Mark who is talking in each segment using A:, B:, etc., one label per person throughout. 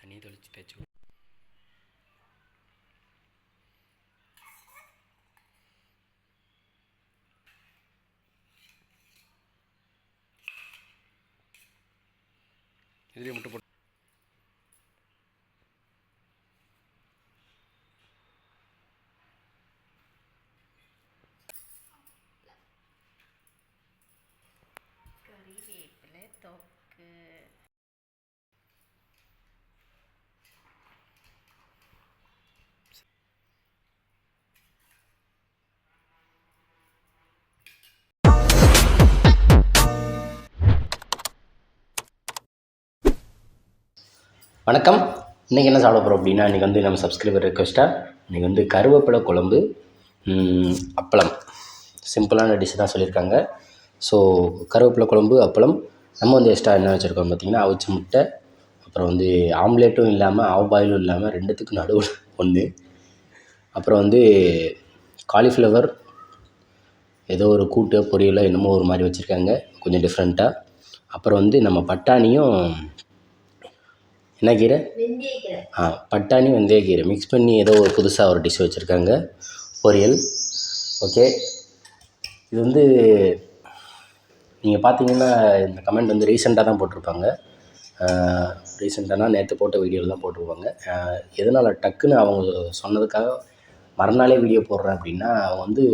A: தண்ணி தெளித்து தேய்ச்சி இதுலேயே முட்டை போட்டு
B: கறிவேப்பிலை தொக்கு.
A: வணக்கம். இன்றைக்கி என்ன சாப்பிட போகிறோம் அப்படின்னா, இன்றைக்கி வந்து நம்ம சப்ஸ்கிரைபர் ரெக்வஸ்ட்டாக இன்றைக்கி வந்து கருவேப்பிலை குழம்பு, அப்பளம், சிம்பிளான டிஷ் தான் சொல்லியிருக்காங்க. ஸோ கருவேப்பிலை குழம்பு, அப்பளம். நம்ம வந்து எக்ஸ்ட்ரா என்ன வச்சுருக்கோம் பார்த்திங்கன்னா, அவிச்ச முட்டை, அப்புறம் வந்து ஆம்லேட்டும் இல்லாமல் ஆஃப் பாயிலும் இல்லாமல் ரெண்டுத்துக்கும் நடுவில் ஒன்று, அப்புறம் வந்து காலிஃப்ளவர் ஏதோ ஒரு கூட்டு பொரியலோ என்னமோ ஒரு மாதிரி வச்சுருக்காங்க, கொஞ்சம் டிஃப்ரெண்ட்டாக. அப்புறம் வந்து நம்ம பட்டாணியும் என்ன கீரை, பட்டாணி வெந்தயக்கீரை மிக்ஸ் பண்ணி ஏதோ ஒரு புதுசாக ஒரு டிஷ் வச்சுருக்காங்க, பொரியல். ஓகே, இது வந்து நீங்கள் பார்த்தீங்கன்னா இந்த கமெண்ட் வந்து ரீசெண்டாக தான் போட்டிருப்பாங்க. ரீசெண்டானா நேற்று போட்ட வீடியோவில் தான் போட்டிருப்பாங்க. எதனால் டக்குன்னு அவங்க சொன்னதுக்காக மறுநாளே வீடியோ போடுறேன் அப்படின்னா, அவங்க வந்து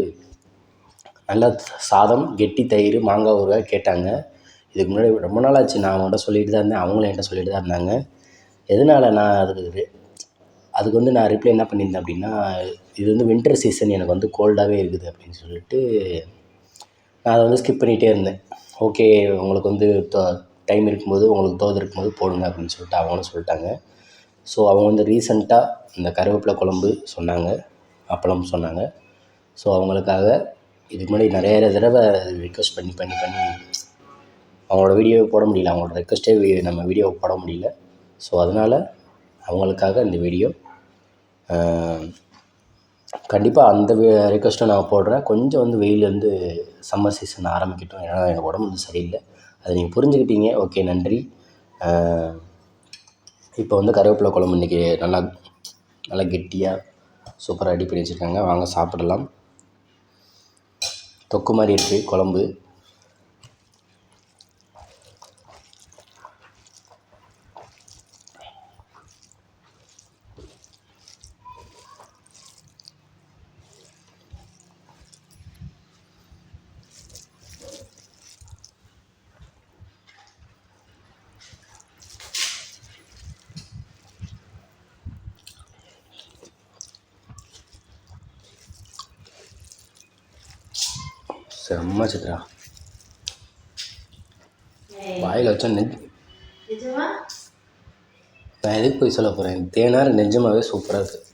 A: நல்ல சாதம், கெட்டி தயிர், மாங்காய் ஊறுகாய் கேட்டாங்க. இதுக்கு முன்னாடி ரொம்ப நாள் ஆச்சு, நான் அவங்கள்ட்ட சொல்லிட்டு தான் இருந்தேன், அவங்களும் என்கிட்ட சொல்லிட்டு தான் இருந்தாங்க. எதனால் நான் அதுக்கு வந்து நான் ரிப்ளை என்ன பண்ணியிருந்தேன் அப்படின்னா, இது வந்து வின்டர் சீசன், எனக்கு வந்து கோல்டாகவே இருக்குது அப்படின்னு சொல்லிட்டு நான் அதை வந்து ஸ்கிப் பண்ணிகிட்டே இருந்தேன். ஓகே, உங்களுக்கு வந்து டைம் இருக்கும்போது, உங்களுக்கு தோது இருக்கும்போது போடுங்க அப்படின்னு சொல்லிட்டு அவங்களும் சொல்லிட்டாங்க. ஸோ அவங்க வந்து ரீசெண்டாக இந்த கருவேப்பிலை குழம்பு சொன்னாங்க, அப்பளம் சொன்னாங்க. ஸோ அவங்களுக்காக இதுக்கு முன்னாடி நிறைய தடவை ரிக்வெஸ்ட் பண்ணி அவங்களோட வீடியோவை போட முடியல, அவங்களோட ரெக்வெஸ்ட்டே நம்ம வீடியோவை போட முடியல. ஸோ அதனால் அவங்களுக்காக இந்த வீடியோ. கண்டிப்பாக அந்த ரிக்வெஸ்ட்டை நான் போடுறேன். கொஞ்சம் வந்து வெயில் வந்து சம்மர் சீசன் ஆரம்பிக்கட்டும், ஏன்னா எனக்கு உடம்பு வந்து சரியில்லை, அதை நீங்கள் புரிஞ்சுக்கிட்டீங்க. ஓகே, நன்றி. இப்போ வந்து கருவேப்பிலை குழம்பு இன்றைக்கி நல்லா கெட்டியாக சூப்பராக ரெடி பண்ணி வச்சுருக்காங்க. வாங்க சாப்பிடலாம். தொக்கு மாதிரி இருக்குது குழம்பு. செம்ம சித்ரா, வாயில் வச்சா நான் எதுக்கு போய் சொல்ல போகிறேன், தேனார் நிஜமாகவே சூப்பராக இருக்குது.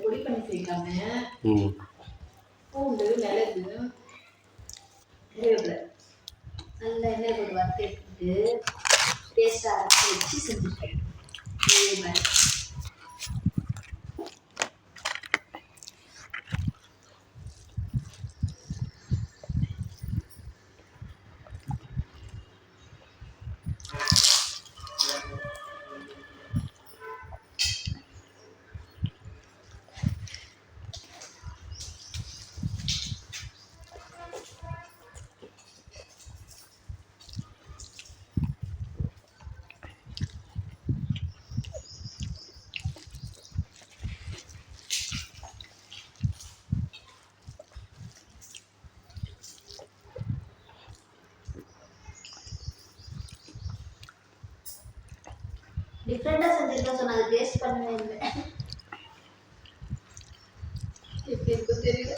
B: பொடி பண்ணி செய்யலாமே. பூண்டு, மிளகு, கருவேப்பிலை நல்லா எண்ணெய் போட்டு வறுத்து எடுத்துட்டு பேஸ்ட்டாக அரைச்சி வச்சு செஞ்சுருக்கேன். இதே மாதிரி டிஃப்ரெண்டாக செஞ்சுருக்கேன். ஸோ நான் அதை டேஸ்ட் பண்ணவே இல்லை, எப்படி இருக்கோ தெரியல.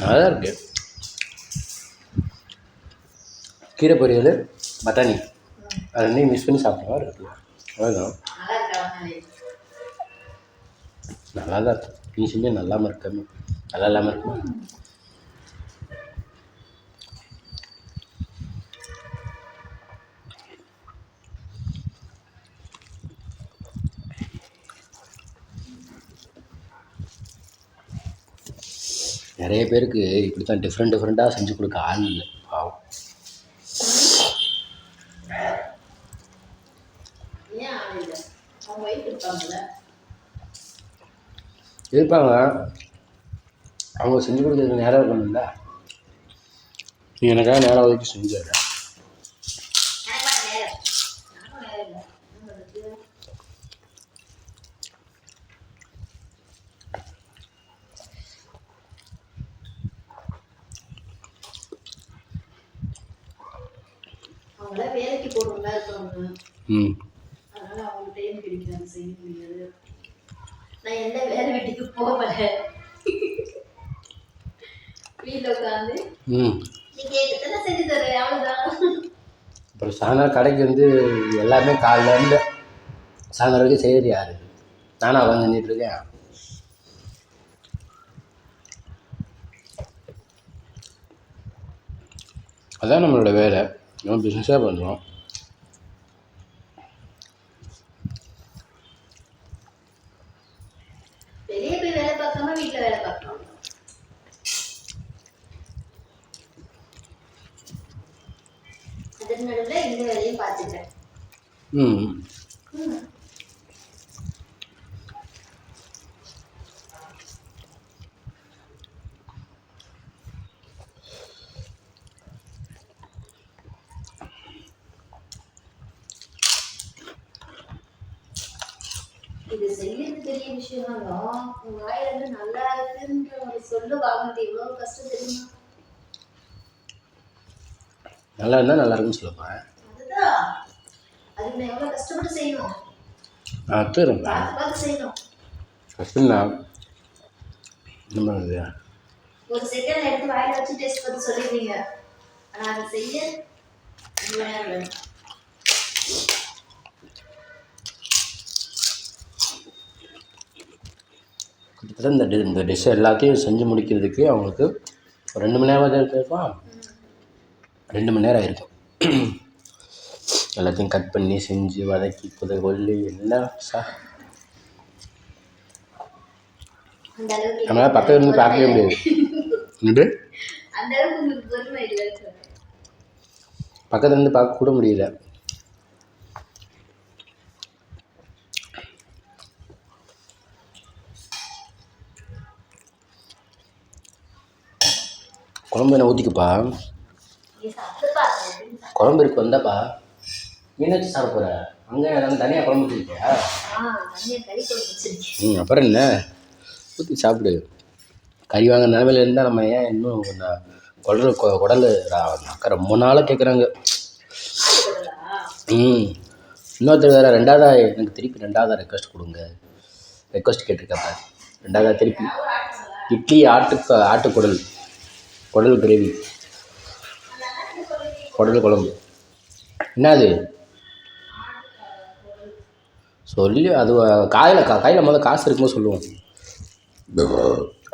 A: நல்லா இருக்குது. கீரை பொரியல், பட்டாணி, அது ரெண்டையும் மிக்ஸ் பண்ணி சாப்பிட்ட மாதிரி இருக்குல்ல, அவ்வளோதான். நல்லா தான் இருக்குது. நீ செஞ்சு நல்லா இல்லாமல் இருக்குமா? நிறைய பேருக்கு இப்படி தான் டிஃப்ரெண்ட்டாக செஞ்சு கொடுக்க ஆள் இல்லை பாவம்.
B: ஏன் ஆள் இல்லை? அவங்க ஒய்ஃப் இருப்பாங்கல்ல.
A: இருப்பாங்க, அவங்க செஞ்சு கொடுக்கறதுக்கு நேரம் இருக்கணும்ல. நீ எனக்காக நேரம் ஒதுக்கி செஞ்சாரு.
B: அவங்களாம் வேலைக்கு போடுறவங்களா இருக்காங்க.
A: ம்
B: அதனால அவங்க டைம் கிடைக்காது, செய்ய முடியாது. நான் எந்த வேலை வெட்டிக்கு போகல. வீட்டில் உட்காந்து
A: ம்
B: நீ கேட்கறத செஞ்சு தருவேன், அவ்வளோதான்.
A: அப்புறம் சாயந்தரம் கடைக்கு வந்து எல்லாமே காலையிலேருந்து சாயந்தரம் வரைக்கும் செய்கிறது யார்? நானும் அவன் செஞ்சிட்ருக்கேன். அதான் நம்மளோட வேலை, நம்ம பிஸ்னஸாக பண்ணுறோம்.
B: வெளியே போய் வேலை பார்க்காம வீட்டில் வேலை பார்க்கணும். அதன் நடுவில் இந்த வேலையும் பார்த்துட்டேன்.
A: ம்
B: இது செய்யறது பெரிய விஷயம் தான். உங்க வாயிலிருந்து நல்லா இருக்குன்ற ஒரு சொல்லு வாங்கினது எவ்வளவு கஷ்டம் தெரியுமா?
A: நல்லா இருந்தால் நல்லா இருக்குன்னு சொல்லுவேன்.
B: அதுதான், அதுக்கு நான் எவ்வளவு கஷ்டப்பட்டு செய்யணும்,
A: அத்துறேன்
B: பார்த்து பார்த்து செய்யணும்.
A: கஷ்டம்தான். என்ன பண்ணுறது?
B: ஒரு செகண்ட் எடுத்து வாயில வச்சு டேஸ்ட் பண்ணி சொல்லிடுவீங்க. ஆனா அதை செய்ய ரொம்ப நேரம் வேணும்.
A: கிட்டத்தட்ட இந்த டிஷ்ஷை எல்லாத்தையும் செஞ்சு முடிக்கிறதுக்கு அவங்களுக்கு ஒரு 2 மணி நேரம் இருப்பான். 2 மணி நேரம் ஆயிருக்கும். எல்லாத்தையும் கட் பண்ணி செஞ்சு வதக்கி கொல்லி எல்லாம்
B: அந்த அளவுக்கு
A: நம்மளால் பக்கத்துல இருந்து பார்க்கவே முடியாது. என்னது?
B: அந்த அளவுக்கு உங்களுக்கு பொறுமை இல்லைன்னு சொல்றேன்.
A: பக்கத்துல இருந்து பார்க்க கூட முடியல. குழம்பு என்ன ஊற்றிக்குப்பா.
B: நீ சாப்பிட்டுப்பா.
A: குழம்பு இருக்கு வந்தாப்பா. மீன் வச்சு சாப்பிட போகிற? அங்கே நம்ம தனியாக குழம்பு வச்சுருக்கியா?
B: தனியாக கறி குழம்பு வச்சிருக்கேன்.
A: அப்புறம் என்ன, ஊற்றி சாப்பிடு. கறி வாங்க நிலமையில இருந்தால் நம்ம ஏன் இன்னும் குடல் அக்கா ரொம்ப நாளாக கேட்குறாங்க. இன்னொருத்தர் வேறு ரெண்டாவதாக எனக்கு திருப்பி 2வதாக ரெக்வஸ்ட் கொடுங்க, ரெக்வஸ்ட் கேட்டிருக்காப்பா. 2வதாக திருப்பி இட்லி ஆட்டுக்குடல் குடல் கிரேவி, குடல் குழம்பு. என்னது சொல்லி அது கையில் முதல்ல காசு இருக்கும்போது சொல்லுவோம்.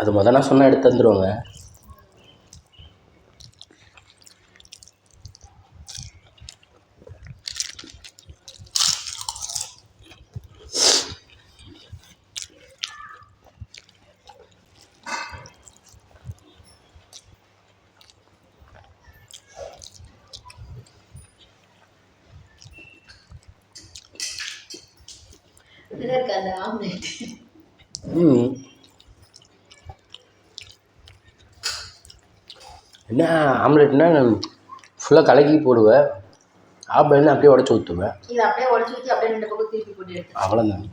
A: அது முதல் நான் சொன்னால் எடுத்து தந்துடுவாங்க.
B: அந்த ஆம்லேட்
A: என்ன ஆம்லெட்னா ஃபுல்லாக கலக்கி போடுவேன். ஆப்பிள்னா அப்படியே உடச்சி ஊற்றுவேன்.
B: இதை அப்படியே உடச்சி ஊற்றி அப்படியே 2 பக்கம் திருப்பி போட்டு எடுத்து
A: அவ்வளோதான்.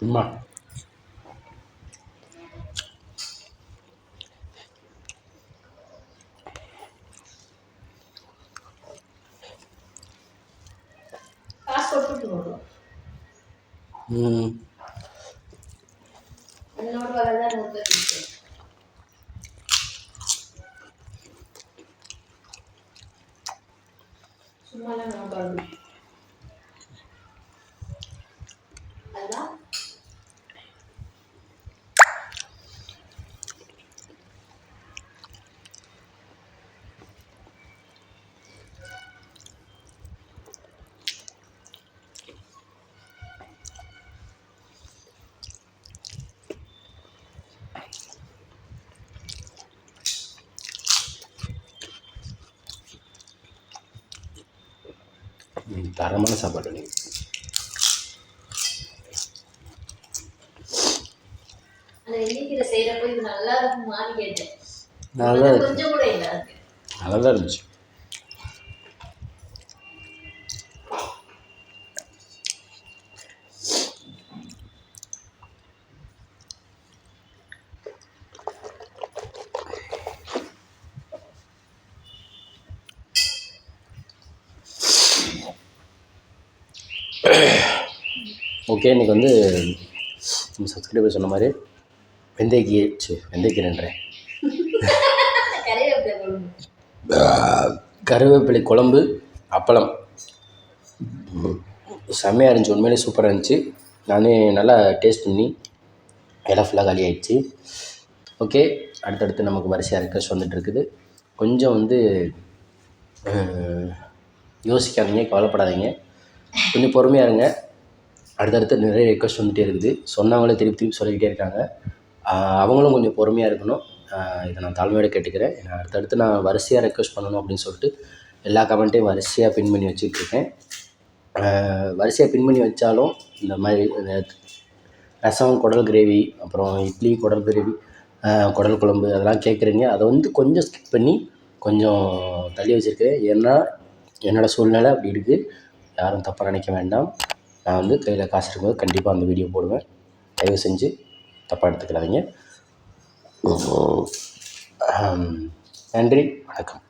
A: அம்மா
B: காசு கொடுத்துட்டு போடுவோம். என்னோட வர தான் 100 சும்மாலாம் நான் பாருங்க அதுதான்
A: தரமான சாப்பாடு நீ.
B: அந்த வெள்ளிக்கீரை செய்யறப்போ இது நல்லா இருக்குமான்னு கேட்டேன்.
A: நல்லா
B: கொஞ்சம் கூட இல்லை அதுக்கு.
A: நல்லா தான் இருந்துச்சு. ஓகே, இன்றைக்கி வந்து நம்ம சப்ஸ்கிரைபர் சொன்ன மாதிரி வெந்தயக்கீரைன்றேன் கருவேப்பிலை குழம்பு, அப்பளம் செம்மையாக இருந்துச்சு. உண்மையிலே சூப்பராக இருந்துச்சு. நானே நல்லா டேஸ்ட் பண்ணி எல்லாம் ஃபுல்லாக காலி ஆகிடுச்சு. ஓகே, அடுத்தடுத்து நமக்கு வரிசையாக ரெக்வஸ்ட் வந்துட்டுருக்குது. கொஞ்சம் வந்து யோசிக்காதீங்க, கவலைப்படாதீங்க, கொஞ்சம் பொறுமையாக இருங்க. அடுத்தடுத்து நிறைய ரெக்வஸ்ட் வந்துகிட்டே இருக்குது. சொன்னவங்களே திருப்பி திருப்பி சொல்லிக்கிட்டே இருக்காங்க. அவங்களும் கொஞ்சம் பொறுமையாக இருக்கணும். இதை நான் தாழ்மையோடு கேட்டுக்கிறேன். நான் அடுத்தடுத்து நான் வரிசையாக ரெக்வஸ்ட் பண்ணணும் அப்படின்னு சொல்லிட்டு எல்லா கமெண்ட்டையும் வரிசையாக பின் பண்ணி வச்சுட்ருக்கேன். வரிசையாக பின் பண்ணி வச்சாலும் இந்த மாதிரி ரசம், குடல் கிரேவி, அப்புறம் இட்லி, குடல் கிரேவி, குடல் குழம்பு அதெல்லாம் கேட்குறீங்க. அதை வந்து கொஞ்சம் ஸ்கிப் பண்ணி கொஞ்சம் தள்ளி வச்சுருக்கேன். ஏன்னா என்னோடய சூழ்நிலை அப்படி இருக்குது. யாரும் தப்பாக நினைக்க வேண்டாம். நான் வந்து கையில் காசு இருக்கும்போது கண்டிப்பாக அந்த வீடியோ போடுவேன். தயவு செஞ்சு தப்பாக எடுத்துக்கிறாதீங்க. நன்றி, வணக்கம்.